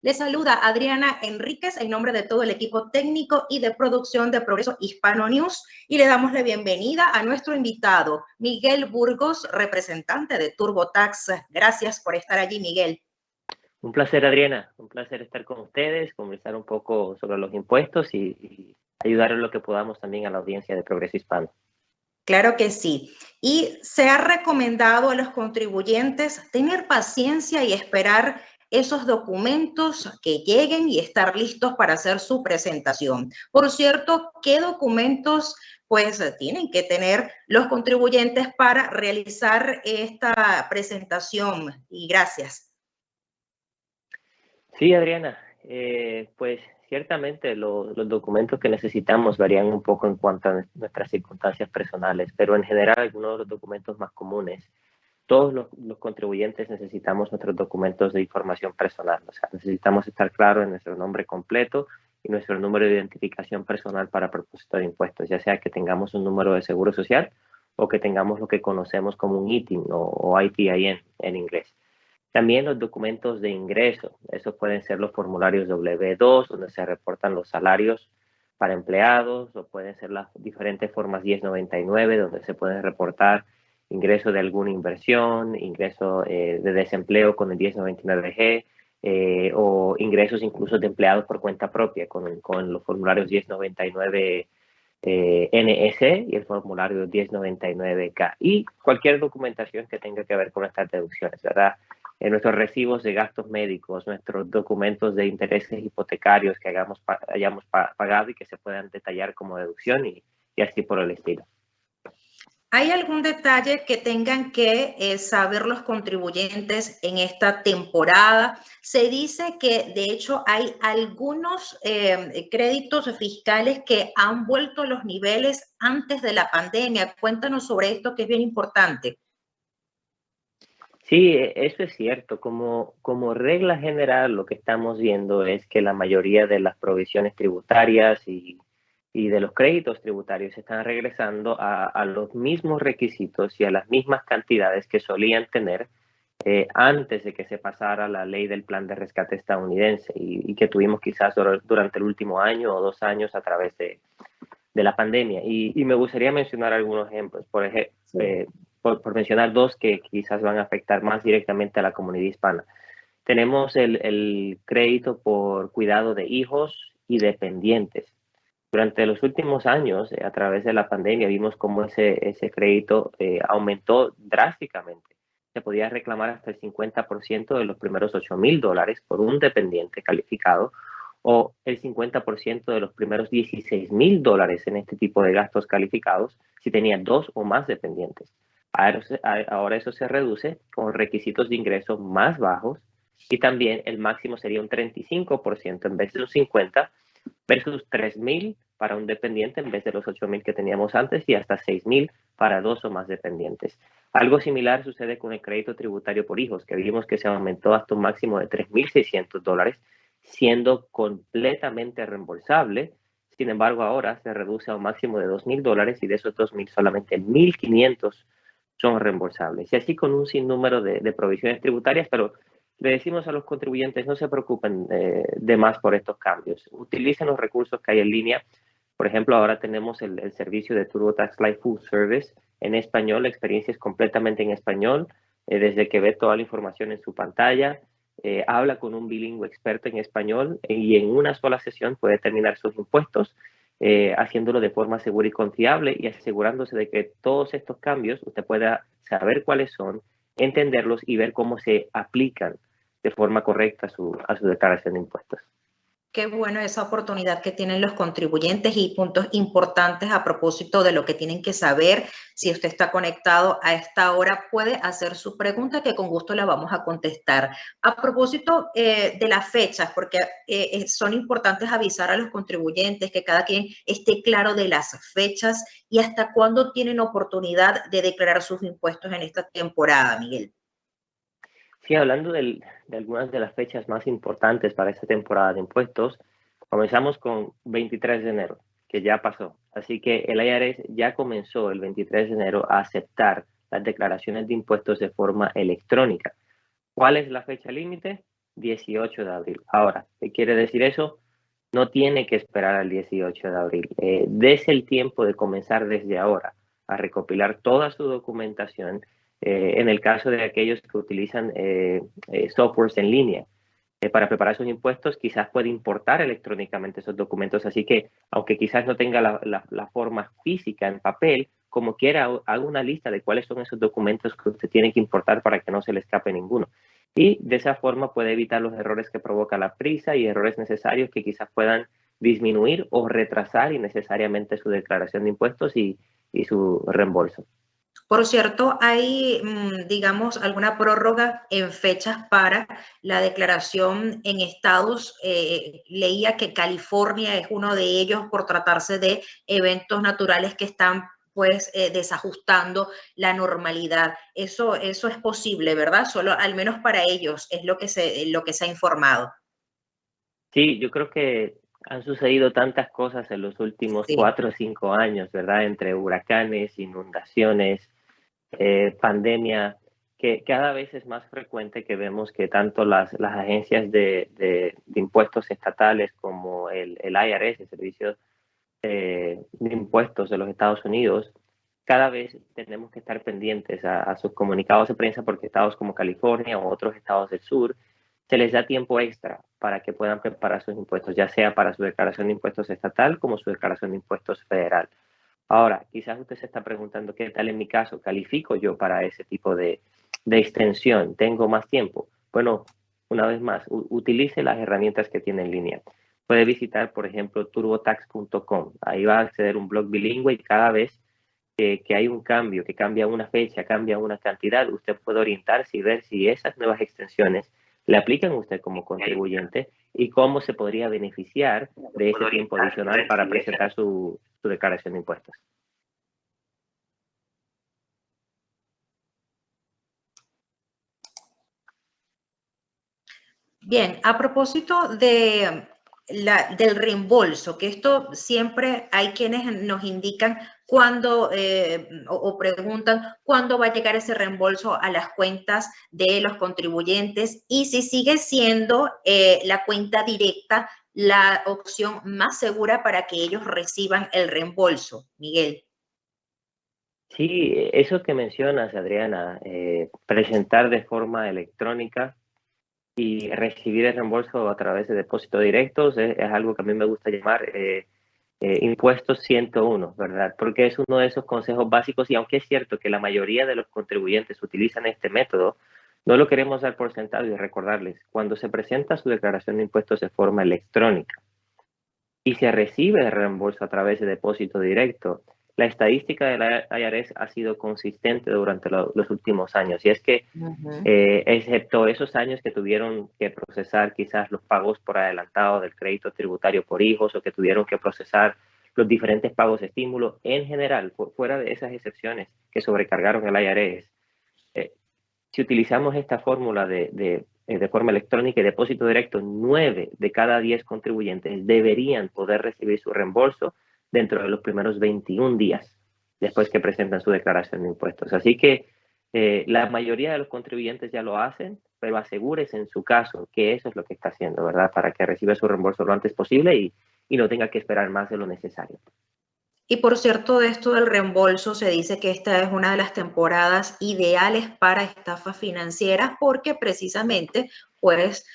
Le saluda Adriana Enríquez en nombre de todo el equipo técnico y de producción de Progreso Hispano News y le damos la bienvenida a nuestro invitado, Miguel Burgos, representante de TurboTax. Gracias por estar allí, Miguel. Un placer, Adriana. Un placer estar con ustedes, conversar un poco sobre los impuestos y ayudar en lo que podamos también a la audiencia de Progreso Hispano. Claro que sí. Y se ha recomendado a los contribuyentes tener paciencia y esperar esos documentos que lleguen y estar listos para hacer su presentación. Por cierto, ¿qué documentos pues tienen que tener los contribuyentes para realizar esta presentación? Y gracias. Sí, Adriana, pues ciertamente los documentos que necesitamos varían un poco en cuanto a nuestras circunstancias personales, pero en general algunos de los documentos más comunes, todos los contribuyentes necesitamos nuestros documentos de información personal, o sea, necesitamos estar claros en nuestro nombre completo y nuestro número de identificación personal para propósito de impuestos, ya sea que tengamos un número de seguro social o que tengamos lo que conocemos como un ITIN o ITIN en inglés. También los documentos de ingreso, esos pueden ser los formularios W2, donde se reportan los salarios para empleados, o pueden ser las diferentes formas 1099, donde se pueden reportar ingreso de alguna inversión, ingreso de desempleo con el 1099G, o ingresos incluso de empleados por cuenta propia con los formularios 1099 NS y el formulario 1099K y cualquier documentación que tenga que ver con estas deducciones, ¿verdad? Nuestros recibos de gastos médicos, nuestros documentos de intereses hipotecarios que hayamos pagado y que se puedan detallar como deducción y así por el estilo. ¿Hay algún detalle que tengan que saber los contribuyentes en esta temporada? Se dice que de hecho hay algunos créditos fiscales que han vuelto a los niveles antes de la pandemia. Cuéntanos sobre esto que es bien importante. Sí, eso es cierto. Como regla general, lo que estamos viendo es que la mayoría de las provisiones tributarias y de los créditos tributarios están regresando a los mismos requisitos y a las mismas cantidades que solían tener antes de que se pasara la ley del plan de rescate estadounidense y que tuvimos quizás durante el último año o 2 años a través de la pandemia. Y me gustaría mencionar algunos ejemplos. Por ejemplo, por mencionar dos que quizás van a afectar más directamente a la comunidad hispana. Tenemos el crédito por cuidado de hijos y dependientes. Durante los últimos años, a través de la pandemia, vimos cómo ese crédito aumentó drásticamente. Se podía reclamar hasta el 50% de los primeros $8,000 por un dependiente calificado o el 50% de los primeros $16,000 en este tipo de gastos calificados si tenía 2 o más dependientes. Ahora eso se reduce con requisitos de ingreso más bajos y también el máximo sería un 35% en vez de un 50% versus 3,000 para un dependiente en vez de los 8,000 que teníamos antes y hasta 6,000 para 2 o más dependientes. Algo similar sucede con el crédito tributario por hijos, que vimos que se aumentó hasta un máximo de $3,600, siendo completamente reembolsable. Sin embargo, ahora se reduce a un máximo de $2,000 y de esos 2,000 solamente 1,500 son reembolsables. Y así con un sinnúmero de provisiones tributarias, pero le decimos a los contribuyentes no se preocupen de más por estos cambios. Utilicen los recursos que hay en línea. Por ejemplo, ahora tenemos el servicio de TurboTax Live Full Service en español. La experiencia es completamente en español. Desde que ve toda la información en su pantalla, habla con un bilingüe experto en español y en una sola sesión puede terminar sus impuestos, haciéndolo de forma segura y confiable y asegurándose de que todos estos cambios usted pueda saber cuáles son, entenderlos y ver cómo se aplican de forma correcta a su declaración de impuestos. Qué bueno esa oportunidad que tienen los contribuyentes y puntos importantes a propósito de lo que tienen que saber. Si usted está conectado a esta hora, puede hacer su pregunta que con gusto la vamos a contestar. A propósito de las fechas, porque son importantes avisar a los contribuyentes que cada quien esté claro de las fechas y hasta cuándo tienen oportunidad de declarar sus impuestos en esta temporada, Miguel. Sí, hablando de algunas de las fechas más importantes para esta temporada de impuestos, comenzamos con 23 de enero, que ya pasó. Así que el IRS ya comenzó el 23 de enero a aceptar las declaraciones de impuestos de forma electrónica. ¿Cuál es la fecha límite? 18 de abril. Ahora, ¿qué quiere decir eso? No tiene que esperar al 18 de abril. Dese el tiempo de comenzar desde ahora a recopilar toda su documentación. En el caso de aquellos que utilizan softwares en línea para preparar sus impuestos, quizás puede importar electrónicamente esos documentos. Así que, aunque quizás no tenga la forma física en papel, como quiera, haga una lista de cuáles son esos documentos que usted tiene que importar para que no se le escape ninguno. Y de esa forma puede evitar los errores que provoca la prisa y errores necesarios que quizás puedan disminuir o retrasar innecesariamente su declaración de impuestos y su reembolso. Por cierto, hay, digamos, alguna prórroga en fechas para la declaración en estados. Leía que California es uno de ellos por tratarse de eventos naturales que están pues desajustando la normalidad. Eso es posible, ¿verdad? Solo al menos para ellos es lo que se ha informado. Sí, yo creo que han sucedido tantas cosas en los últimos Sí. 4 o 5 años, ¿verdad? Entre huracanes, inundaciones, pandemia, que cada vez es más frecuente que vemos que tanto las agencias de impuestos estatales como el IRS, el Servicio de Impuestos de los Estados Unidos, cada vez tenemos que estar pendientes a sus comunicados de prensa porque estados como California o otros estados del sur se les da tiempo extra para que puedan preparar sus impuestos, ya sea para su declaración de impuestos estatal como su declaración de impuestos federal. Ahora, quizás usted se está preguntando qué tal en mi caso, ¿califico yo para ese tipo de extensión? ¿Tengo más tiempo? Bueno, una vez más, utilice las herramientas que tiene en línea. Puede visitar, por ejemplo, turbotax.com. Ahí va a acceder a un blog bilingüe y cada vez que hay un cambio, que cambia una fecha, cambia una cantidad, usted puede orientarse y ver si esas nuevas extensiones le aplican a usted como contribuyente y cómo se podría beneficiar de ese tiempo adicional para presentar su declaración de impuestos. Bien, a propósito del reembolso, que esto siempre hay quienes nos indican cuándo o preguntan cuándo va a llegar ese reembolso a las cuentas de los contribuyentes y si sigue siendo la cuenta directa la opción más segura para que ellos reciban el reembolso. Miguel. Sí, eso que mencionas, Adriana, presentar de forma electrónica y recibir el reembolso a través de depósitos directos es algo que a mí me gusta llamar impuestos 101, ¿verdad? Porque es uno de esos consejos básicos y aunque es cierto que la mayoría de los contribuyentes utilizan este método, no lo queremos dar por sentado y recordarles, cuando se presenta su declaración de impuestos de forma electrónica y se recibe el reembolso a través de depósito directo, la estadística de la IRS ha sido consistente durante los últimos años y es que excepto esos años que tuvieron que procesar quizás los pagos por adelantado del crédito tributario por hijos o que tuvieron que procesar los diferentes pagos de estímulo, en general, fuera de esas excepciones que sobrecargaron el IRS, si utilizamos esta fórmula de forma electrónica y depósito directo, 9 de cada 10 contribuyentes deberían poder recibir su reembolso dentro de los primeros 21 días después que presentan su declaración de impuestos. Así que la mayoría de los contribuyentes ya lo hacen, pero asegúrese en su caso que eso es lo que está haciendo, ¿verdad? Para que reciba su reembolso lo antes posible y no tenga que esperar más de lo necesario. Y por cierto, de esto del reembolso, se dice que esta es una de las temporadas ideales para estafas financieras porque precisamente, pues,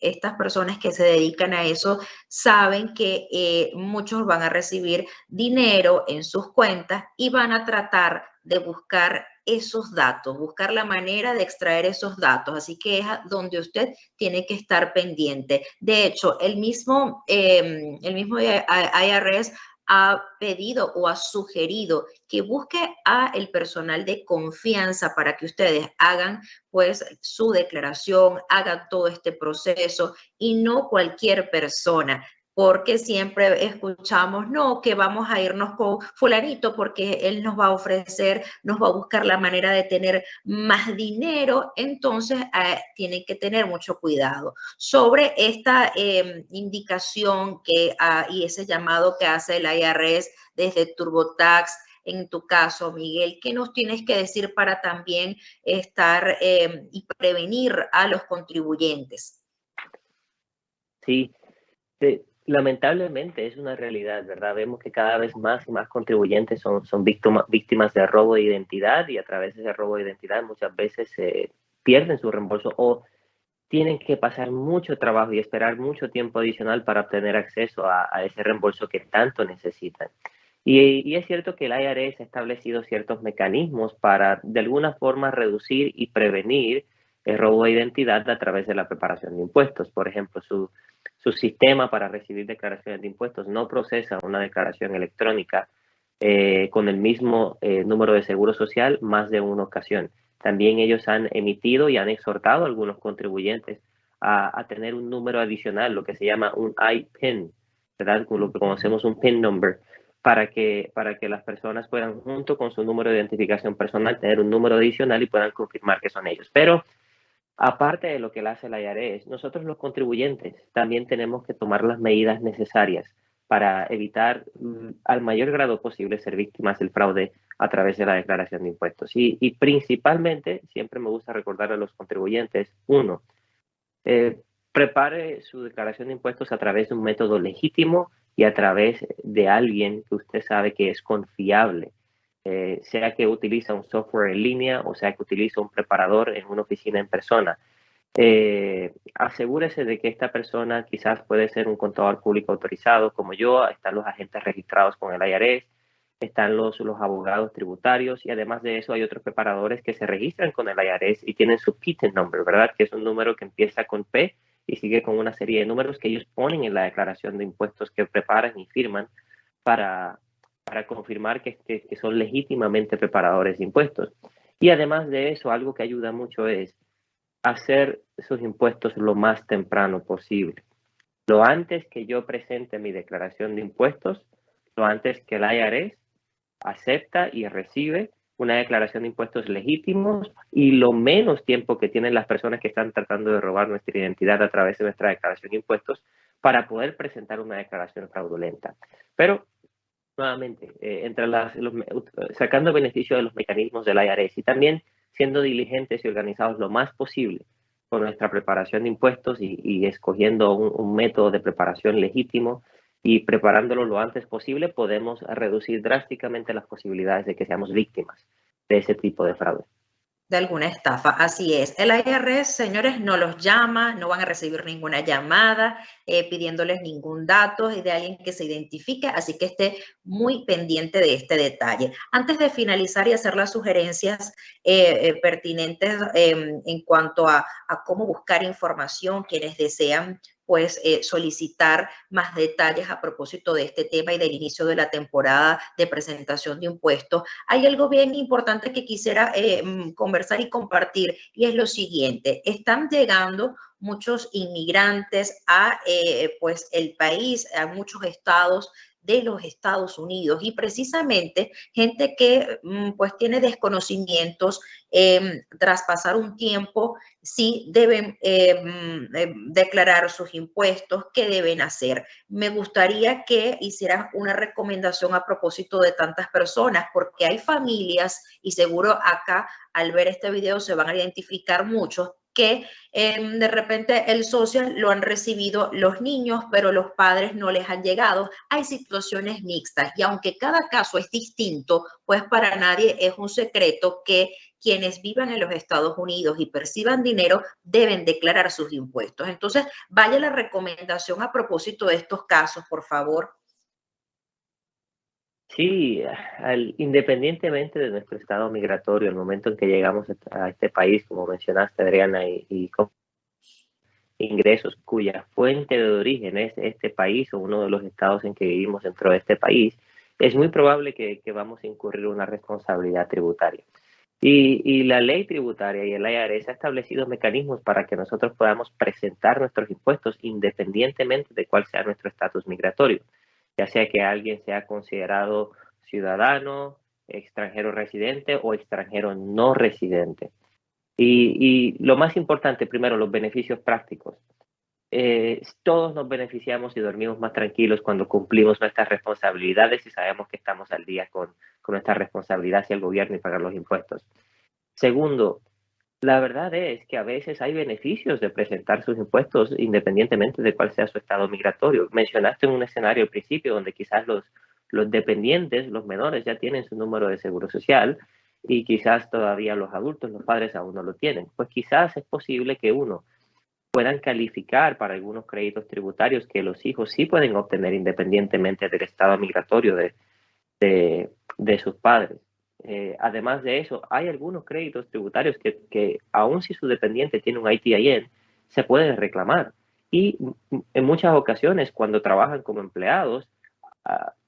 estas personas que se dedican a eso saben que muchos van a recibir dinero en sus cuentas y van a tratar de buscar esos datos, buscar la manera de extraer esos datos. Así que es donde usted tiene que estar pendiente. De hecho, el mismo IRS ha pedido o ha sugerido que busque a el personal de confianza para que ustedes hagan pues su declaración, hagan todo este proceso y no cualquier persona, porque siempre escuchamos, no, que vamos a irnos con fulanito porque él nos va a ofrecer, nos va a buscar la manera de tener más dinero, entonces tienen que tener mucho cuidado. Sobre esta indicación y ese llamado que hace el IRS desde TurboTax, en tu caso, Miguel, ¿qué nos tienes que decir para también estar y prevenir a los contribuyentes? Sí, lamentablemente es una realidad, ¿verdad? Vemos que cada vez más y más contribuyentes son víctimas de robo de identidad, y a través de ese robo de identidad muchas veces pierden su reembolso o tienen que pasar mucho trabajo y esperar mucho tiempo adicional para obtener acceso a ese reembolso que tanto necesitan. Y es cierto que el IRS ha establecido ciertos mecanismos para de alguna forma reducir y prevenir el robo de identidad a través de la preparación de impuestos. Por ejemplo, su sistema para recibir declaraciones de impuestos no procesa una declaración electrónica con el mismo número de seguro social más de una ocasión. También ellos han emitido y han exhortado a algunos contribuyentes a tener un número adicional, lo que se llama un IPIN, ¿verdad? Lo que conocemos un PIN number, para que las personas puedan, junto con su número de identificación personal, tener un número adicional y puedan confirmar que son ellos. Pero aparte de lo que le hace la IRS, nosotros los contribuyentes también tenemos que tomar las medidas necesarias para evitar al mayor grado posible ser víctimas del fraude a través de la declaración de impuestos. Y principalmente, siempre me gusta recordar a los contribuyentes, uno, prepare su declaración de impuestos a través de un método legítimo y a través de alguien que usted sabe que es confiable, sea que utiliza un software en línea o sea que utiliza un preparador en una oficina en persona. Asegúrese de que esta persona quizás puede ser un contador público autorizado como yo, están los agentes registrados con el IRS, están los abogados tributarios, y además de eso hay otros preparadores que se registran con el IRS y tienen su PIN number, ¿verdad? Que es un número que empieza con P y sigue con una serie de números que ellos ponen en la declaración de impuestos que preparan y firman para confirmar que son legítimamente preparadores de impuestos. Y además de eso, algo que ayuda mucho es hacer sus impuestos lo más temprano posible. Lo antes que yo presente mi declaración de impuestos, lo antes que el IRS acepta y recibe una declaración de impuestos legítimos, y lo menos tiempo que tienen las personas que están tratando de robar nuestra identidad a través de nuestra declaración de impuestos para poder presentar una declaración fraudulenta. Pero, nuevamente, sacando beneficio de los mecanismos del IRS y también siendo diligentes y organizados lo más posible con nuestra preparación de impuestos y escogiendo un método de preparación legítimo y preparándolo lo antes posible, podemos reducir drásticamente las posibilidades de que seamos víctimas de ese tipo de fraude. De alguna estafa, así es. El IRS, señores, no los llama, no van a recibir ninguna llamada pidiéndoles ningún dato de alguien que se identifique, así que esté muy pendiente de este detalle. Antes de finalizar y hacer las sugerencias pertinentes en cuanto a cómo buscar información, quienes desean pues solicitar más detalles a propósito de este tema y del inicio de la temporada de presentación de impuestos, hay algo bien importante que quisiera conversar y compartir, y es lo siguiente: están llegando muchos inmigrantes a pues el país, a muchos estados de los Estados Unidos, y precisamente gente que pues tiene desconocimientos tras pasar un tiempo, sí deben declarar sus impuestos, qué deben hacer. Me gustaría que hicieras una recomendación a propósito de tantas personas, porque hay familias, y seguro acá al ver este video se van a identificar muchos, que de repente el social lo han recibido los niños, pero los padres no les han llegado. Hay situaciones mixtas, y aunque cada caso es distinto, pues para nadie es un secreto que quienes vivan en los Estados Unidos y perciban dinero deben declarar sus impuestos. Entonces, vaya la recomendación a propósito de estos casos, por favor. Sí, independientemente de nuestro estado migratorio, el momento en que llegamos a este país, como mencionaste, Adriana, y con ingresos cuya fuente de origen es este país o uno de los estados en que vivimos dentro de este país, es muy probable que vamos a incurrir una responsabilidad tributaria. Y la ley tributaria y el IRS ha establecido mecanismos para que nosotros podamos presentar nuestros impuestos independientemente de cuál sea nuestro estatus migratorio, ya sea que alguien sea considerado ciudadano, extranjero residente o extranjero no residente. Y lo más importante, primero, los beneficios prácticos. todos nos beneficiamos y dormimos más tranquilos cuando cumplimos nuestras responsabilidades y sabemos que estamos al día con nuestra responsabilidad hacia el gobierno y pagar los impuestos. Segundo, la verdad es que a veces hay beneficios de presentar sus impuestos independientemente de cuál sea su estado migratorio. Mencionaste un escenario al principio donde quizás los dependientes, los menores, ya tienen su número de seguro social y quizás todavía los adultos, los padres aún no lo tienen. Pues quizás es posible que puedan calificar para algunos créditos tributarios que los hijos sí pueden obtener independientemente del estado migratorio de sus padres. Además de eso, hay algunos créditos tributarios que aun si su dependiente tiene un ITIN, se pueden reclamar. Y en muchas ocasiones, cuando trabajan como empleados,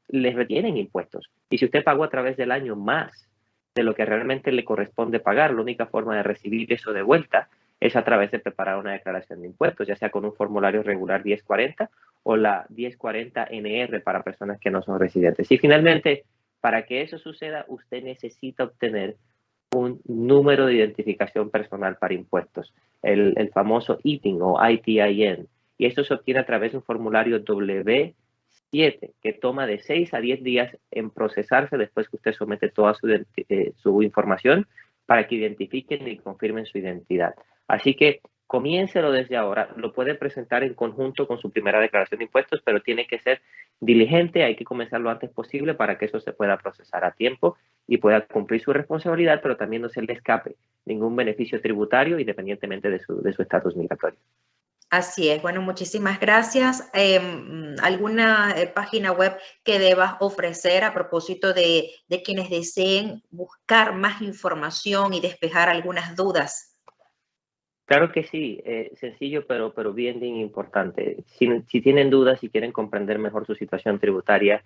les retienen impuestos. Y si usted pagó a través del año más de lo que realmente le corresponde pagar, la única forma de recibir eso de vuelta es a través de preparar una declaración de impuestos, ya sea con un formulario regular 1040 o la 1040 NR para personas que no son residentes. Y finalmente, para que eso suceda, usted necesita obtener un número de identificación personal para impuestos, el famoso ITIN o ITIN. Y esto se obtiene a través de un formulario W7 que toma de 6 a 10 días en procesarse después que usted somete toda su información para que identifiquen y confirmen su identidad. Así que comiéncelo desde ahora. Lo puede presentar en conjunto con su primera declaración de impuestos, pero tiene que ser diligente. Hay que comenzar lo antes posible para que eso se pueda procesar a tiempo y pueda cumplir su responsabilidad, pero también no se le escape ningún beneficio tributario independientemente de su estatus migratorio. Así es. Bueno, muchísimas gracias. ¿Alguna página web que debas ofrecer a propósito de quienes deseen buscar más información y despejar algunas dudas? Claro que sí, sencillo pero bien importante. Si tienen dudas, si quieren comprender mejor su situación tributaria,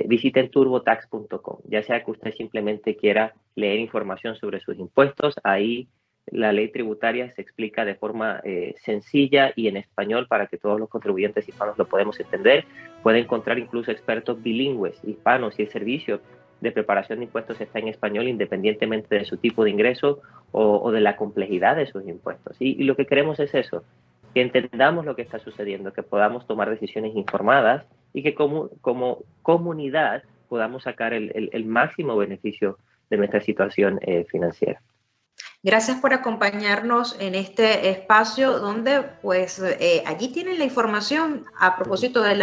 visiten turbotax.com. Ya sea que usted simplemente quiera leer información sobre sus impuestos, ahí la ley tributaria se explica de forma sencilla y en español para que todos los contribuyentes hispanos lo podamos entender. Puede encontrar incluso expertos bilingües hispanos y el servicio de preparación de impuestos está en español independientemente de su tipo de ingreso o de la complejidad de sus impuestos. Y lo que queremos es eso, que entendamos lo que está sucediendo, que podamos tomar decisiones informadas y que como comunidad podamos sacar el máximo beneficio de nuestra situación financiera. Gracias por acompañarnos en este espacio donde pues allí tienen la información a propósito de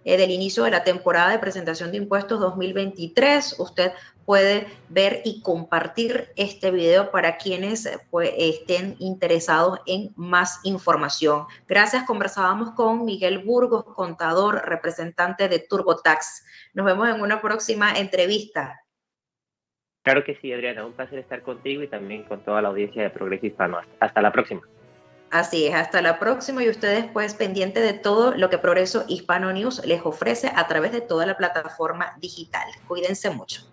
del inicio de la temporada de presentación de impuestos 2023. Usted puede ver y compartir este video para quienes pues, estén interesados en más información. Gracias. Conversábamos con Miguel Burgos, contador, representante de TurboTax. Nos vemos en una próxima entrevista. Claro que sí, Adriana, un placer estar contigo y también con toda la audiencia de Progreso Hispano. Hasta la próxima. Así es, hasta la próxima y ustedes pues pendientes de todo lo que Progreso Hispano News les ofrece a través de toda la plataforma digital. Cuídense mucho.